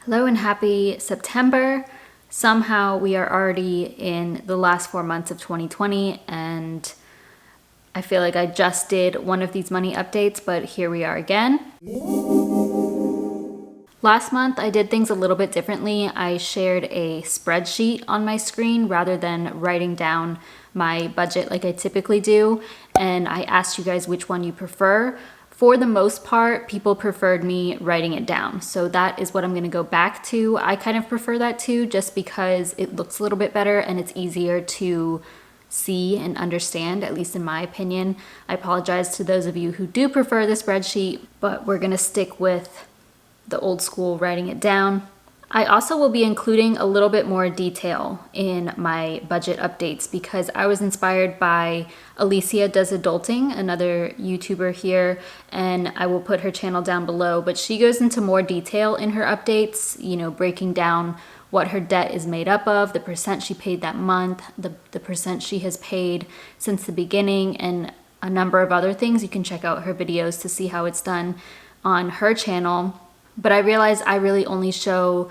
Hello and happy September. Somehow we are already in the last 4 months of 2020 and I feel like I just did one of these money updates, but here we are again. Last month I did things a little bit differently. I shared a spreadsheet on my screen rather than writing down my budget like I typically do, and I asked you guys which one you prefer. For the most part, people preferred me writing it down. So that is what I'm gonna go back to. I kind of prefer that too, just because it looks a little bit better and it's easier to see and understand, at least in my opinion. I apologize to those of you who do prefer the spreadsheet, but we're gonna stick with the old school writing it down. I also will be including a little bit more detail in my budget updates because I was inspired by Alicia Does Adulting, another YouTuber here, and I will put her channel down below, but she goes into more detail in her updates, breaking down what her debt is made up of, the percent she paid that month, the percent she has paid since the beginning, and a number of other things. You can check out her videos to see how it's done on her channel. But I realized I really only show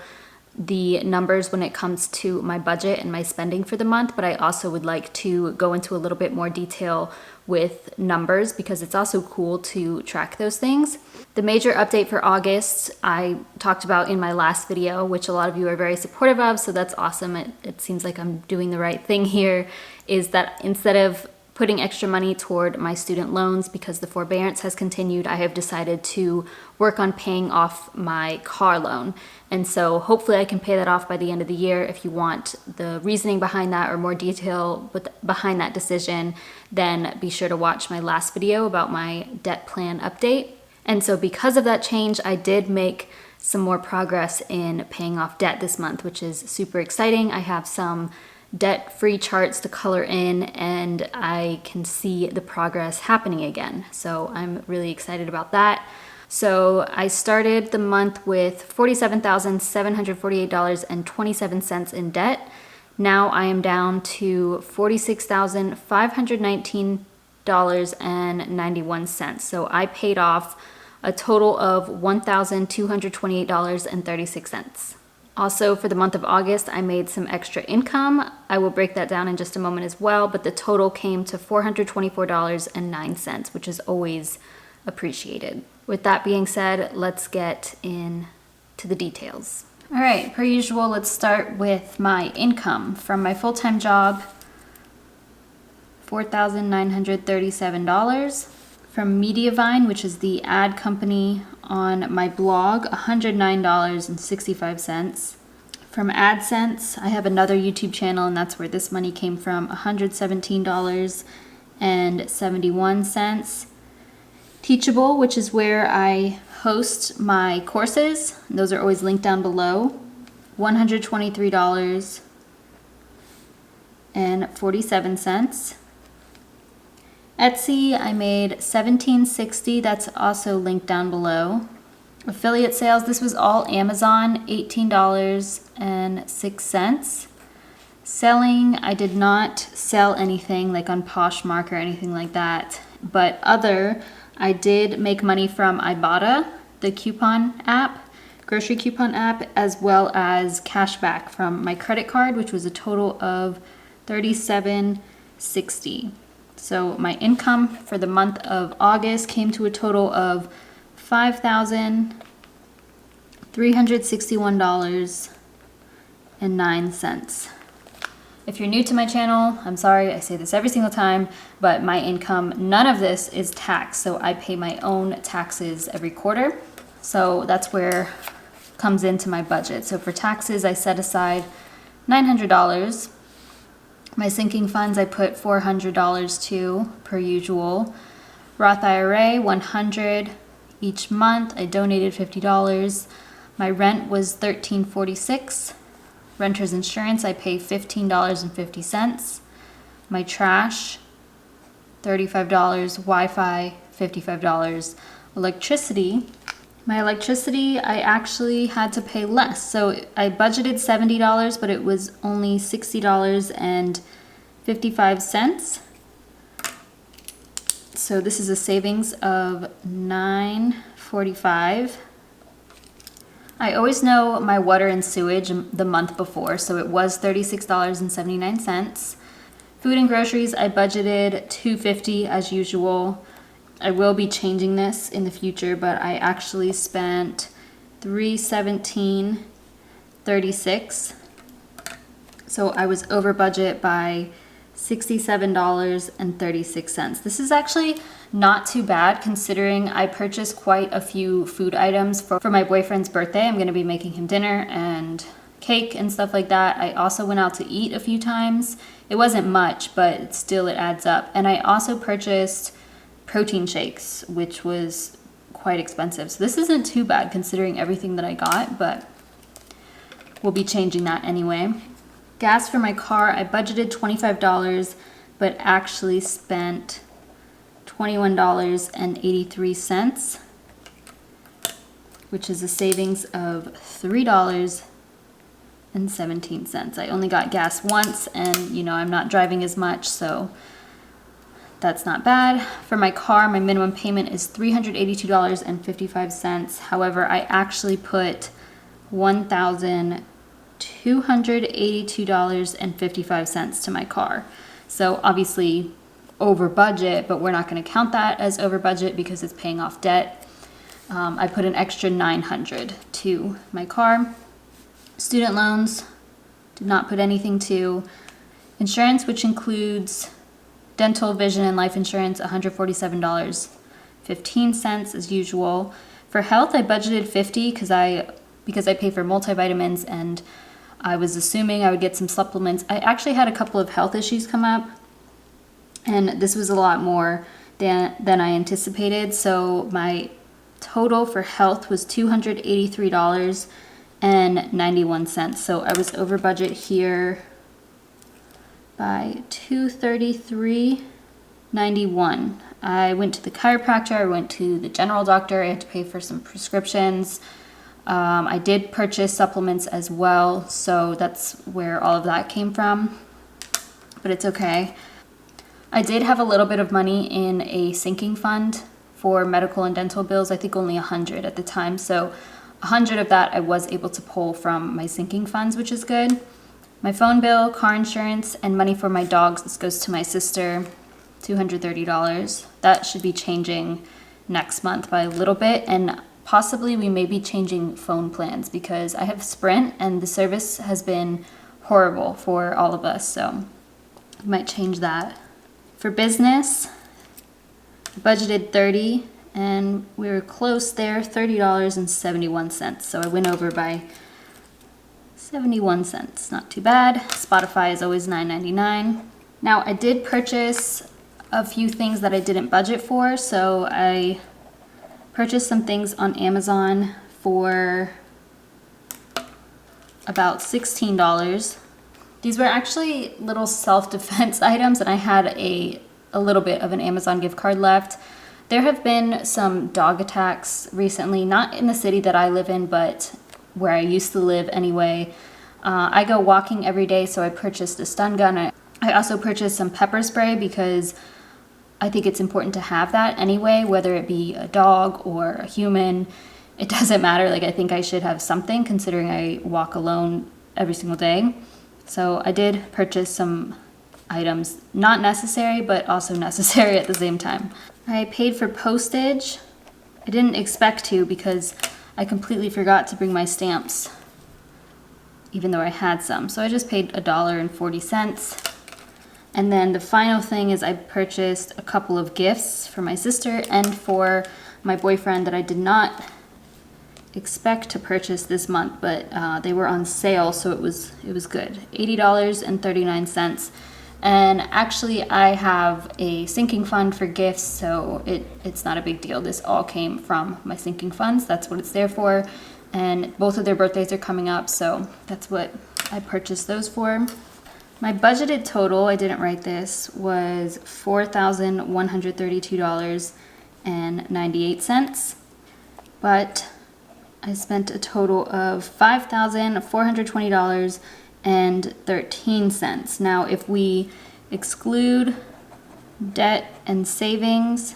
the numbers when it comes to my budget and my spending for the month, but I also would like to go into a little bit more detail with numbers because it's also cool to track those things. The major update for August I talked about in my last video, which a lot of you are very supportive of, so that's awesome. It seems like I'm doing the right thing here, is that instead of putting extra money toward my student loans because the forbearance has continued, I have decided to work on paying off my car loan. And so hopefully I can pay that off by the end of the year. If you want the reasoning behind that or more detail behind that decision, then be sure to watch my last video about my debt plan update. And so because of that change, I did make some more progress in paying off debt this month, which is super exciting. I have some debt-free charts to color in and I can see the progress happening again. So I'm really excited about that. So I started the month with $47,748.27 in debt. Now I am down to $46,519.91. So I paid off a total of $1,228.36. Also, for the month of August, I made some extra income. I will break that down in just a moment as well, but the total came to $424.09, which is always appreciated. With that being said, let's get into the details. All right, per usual, let's start with my income. From my full-time job, $4,937. From Mediavine, which is the ad company on my blog, $109.65. From AdSense, I have another YouTube channel and that's where this money came from, $117.71. Teachable, which is where I host my courses, those are always linked down below, $123.47. Etsy, I made $17.60, that's also linked down below. Affiliate sales, this was all Amazon, $18.06. Selling, I did not sell anything like on Poshmark or anything like that, but other, I did make money from Ibotta, the coupon app, grocery coupon app, as well as cashback from my credit card, which was a total of $37.60. So my income for the month of August came to a total of $5,361.09. If you're new to my channel, I'm sorry, I say this every single time, but my income, none of this is taxed. So I pay my own taxes every quarter. So that's where it comes into my budget. So for taxes, I set aside $900. My sinking funds, I put $400 to, per usual. Roth IRA, $100 each month. I donated $50. My rent was $13.46. Renter's insurance, I pay $15.50. My trash, $35. Wi-Fi, $55. Electricity, my electricity, I actually had to pay less. So I budgeted $70, but it was only $60.55. So this is a savings of $9.45. I always know my water and sewage the month before, so it was $36.79. Food and groceries, I budgeted $2.50 as usual. I will be changing this in the future, but I actually spent $317.36. So I was over budget by $67.36. This is actually not too bad considering I purchased quite a few food items for my boyfriend's birthday. I'm going to be making him dinner and cake and stuff like that. I also went out to eat a few times. It wasn't much, but still it adds up. And I also purchased protein shakes, which was quite expensive. So this isn't too bad considering everything that I got, but we'll be changing that anyway. Gas for my car, I budgeted $25, but actually spent $21.83, which is a savings of $3.17. I only got gas once, and I'm not driving as much, so that's not bad. For my car, my minimum payment is $382.55. However, I actually put $1,282.55 to my car. So obviously over budget, but we're not going to count that as over budget because it's paying off debt. I put an extra $900 to my car. Student loans, did not put anything to. Insurance, which includes dental, vision, and life insurance, $147.15 as usual. For health, I budgeted $50 because I pay for multivitamins, and I was assuming I would get some supplements. I actually had a couple of health issues come up, and this was a lot more than I anticipated. So my total for health was $283.91. So I was over budget here by $233.91. I went to the chiropractor, I went to the general doctor, I had to pay for some prescriptions. I did purchase supplements as well, so that's where all of that came from, but it's okay. I did have a little bit of money in a sinking fund for medical and dental bills, I think only $100 at the time, so $100 of that I was able to pull from my sinking funds, which is good. My phone bill, car insurance, and money for my dogs, this goes to my sister, $230. That should be changing next month by a little bit, and possibly we may be changing phone plans because I have Sprint and the service has been horrible for all of us, so we might change that. For business, I budgeted $30 and we were close there, $30.71. So I went over by 71 cents, not too bad. Spotify is always $9.99. Now I did purchase a few things that I didn't budget for, so I purchased some things on Amazon for about $16. These were actually little self-defense items, and I had a little bit of an Amazon gift card left. There have been some dog attacks recently, not in the city that I live in, but where I used to live anyway. I go walking every day, so I purchased a stun gun. I also purchased some pepper spray because I think it's important to have that anyway, whether it be a dog or a human. It doesn't matter. Like, I think I should have something considering I walk alone every single day. So I did purchase some items, not necessary, but also necessary at the same time. I paid for postage. I didn't expect to because I completely forgot to bring my stamps, even though I had some. So I just paid $1.40. And then the final thing is I purchased a couple of gifts for my sister and for my boyfriend that I did not expect to purchase this month, but they were on sale, so it was good. $80.39. And actually I have a sinking fund for gifts, so it's not a big deal. This all came from my sinking funds. That's what it's there for. And both of their birthdays are coming up, so that's what I purchased those for. My budgeted total, I didn't write this, was $4,132.98, but I spent a total of $5,420.13. Now, if we exclude debt and savings,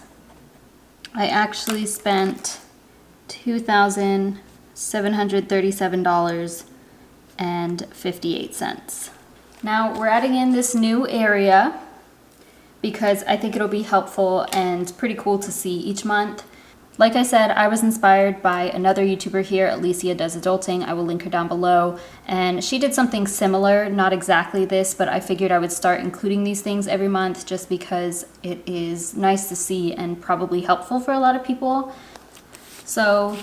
I actually spent $2,000 $737.58. Now we're adding in this new area because I think it'll be helpful and pretty cool to see each month. Like I said, I was inspired by another YouTuber here, Alicia Does Adulting. I will link her down below. And she did something similar, not exactly this, but I figured I would start including these things every month just because it is nice to see and probably helpful for a lot of people. So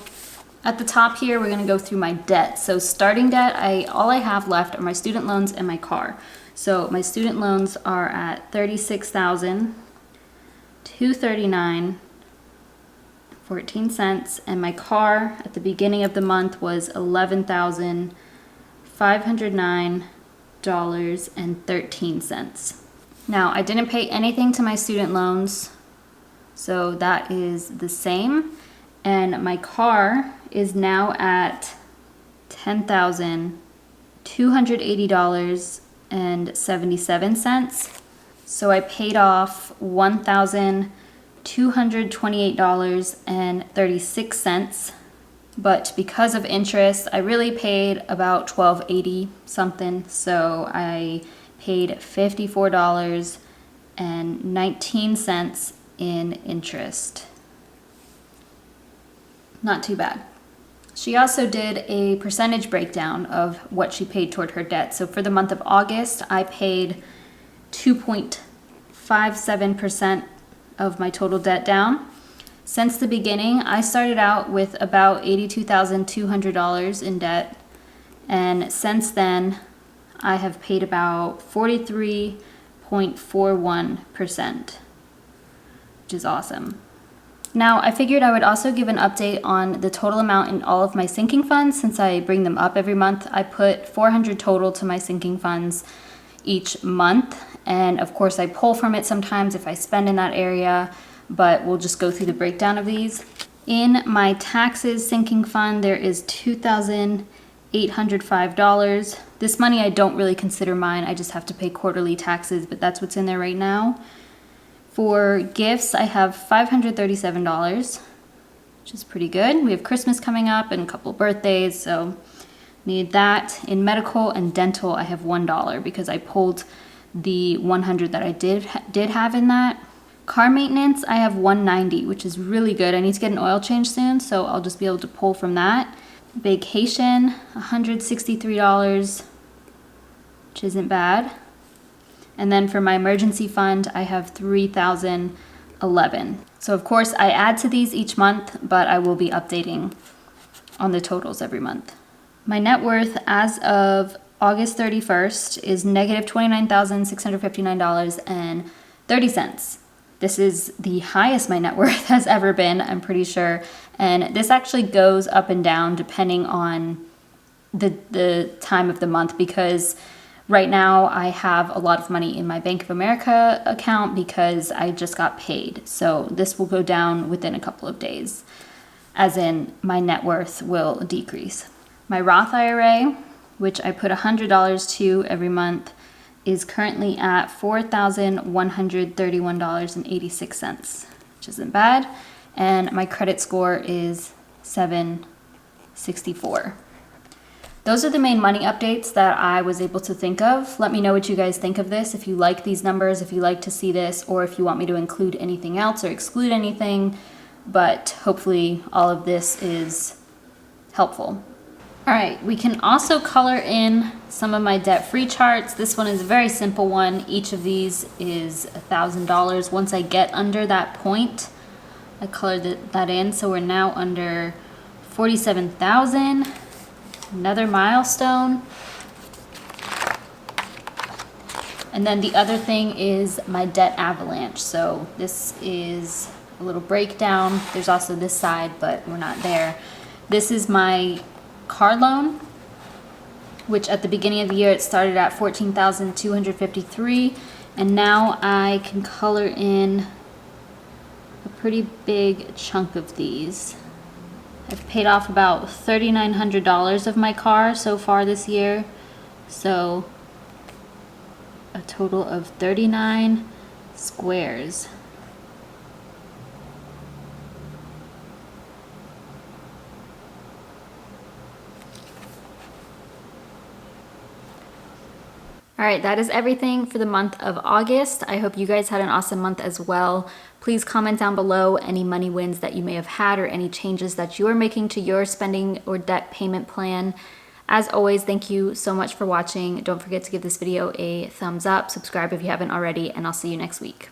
at the top here, we're gonna go through my debt. So starting debt, all I have left are my student loans and my car. So my student loans are at $36,239.14, and my car at the beginning of the month was $11,509.13. Now I didn't pay anything to my student loans, so that is the same. And my car is now at $10,280.77. So I paid off $1,228.36. But because of interest, I really paid about $12.80 something. So I paid $54.19 in interest. Not too bad. She also did a percentage breakdown of what she paid toward her debt. So for the month of August, I paid 2.57% of my total debt down. Since the beginning, I started out with about $82,200 in debt. And since then, I have paid about 43.41%, which is awesome. Now, I figured I would also give an update on the total amount in all of my sinking funds since I bring them up every month. I put $400 total to my sinking funds each month, and of course I pull from it sometimes if I spend in that area, but we'll just go through the breakdown of these. In my taxes sinking fund, there is $2,805. This money I don't really consider mine, I just have to pay quarterly taxes, but that's what's in there right now. For gifts, I have $537, which is pretty good. We have Christmas coming up and a couple birthdays, so need that. In medical and dental, I have $1 because I pulled the $100 that I did have in that. Car maintenance, I have $190, which is really good. I need to get an oil change soon, so I'll just be able to pull from that. Vacation, $163, which isn't bad. And then for my emergency fund, I have $3,011. So of course I add to these each month, but I will be updating on the totals every month. My net worth as of August 31st is negative $29,659.30. This is the highest my net worth has ever been, I'm pretty sure. And this actually goes up and down depending on the time of the month, because right now I have a lot of money in my Bank of America account because I just got paid. So this will go down within a couple of days, as in my net worth will decrease. My Roth IRA, which I put $100 to every month, is currently at $4,131.86, which isn't bad. And my credit score is 764. Those are the main money updates that I was able to think of. Let me know what you guys think of this, if you like these numbers, if you like to see this, or if you want me to include anything else or exclude anything. But hopefully all of this is helpful. All right, we can also color in some of my debt-free charts. This one is a very simple one. Each of these is $1,000. Once I get under that point, I colored that in. So we're now under 47,000. Another milestone. And then the other thing is my debt avalanche. So this is a little breakdown. There's also this side, but we're not there. This is my car loan, which at the beginning of the year it started at $14,253, and now I can color in a pretty big chunk of these. I've paid off about $3,900 of my car so far this year, so a total of 39 squares. All right, that is everything for the month of August. I hope you guys had an awesome month as well. Please comment down below any money wins that you may have had or any changes that you are making to your spending or debt payment plan. As always, thank you so much for watching. Don't forget to give this video a thumbs up, subscribe if you haven't already, and I'll see you next week.